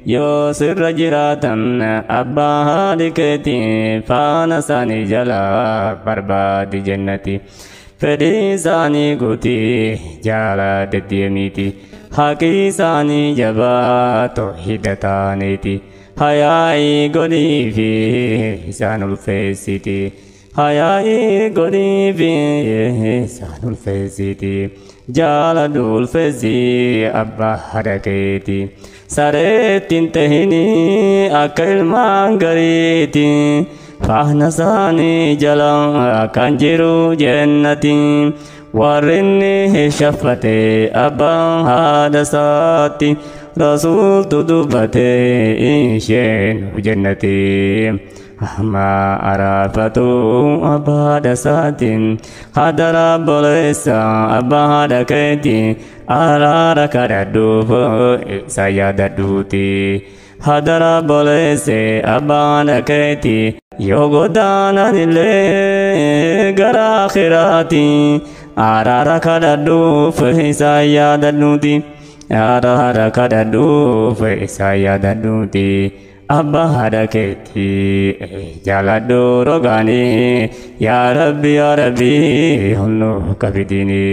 yoo sirra jiraatan abbaa haadhi keetii faana isaanii jala barbaadi jannati fedhii isaanii guutii jaala deddeemiiti haqii isaanii jabaa tawhiida taaniiti hayaa'ii godhii fi isaan ulfeessiti hayaa'ii godhii fi isaan ulfeessiti jaaladhu ulfeessi abbaa haadha keetii sareettiin tahini akka ilmaan gariiti faana isaanii jala kan jiru jannati warrinni shaffate abbaan haadha isaatti rasuultu dubbate isheen jannati amma araafatu abbaa haadha isaatiin hadara boleessa abbaa haadha keetii araara kadhadhuuf isa yaadadhuuti hadara boleesse abbaa haadha keetii yoo godaananillee gara akhiraati araara kadhadhuuf isa yaadadhuuti araara kadhadhuuf isa yaadadhuuti abbaa haadha keetii jaaladhu rogaanii yaa rabbi hunnuu qabidini.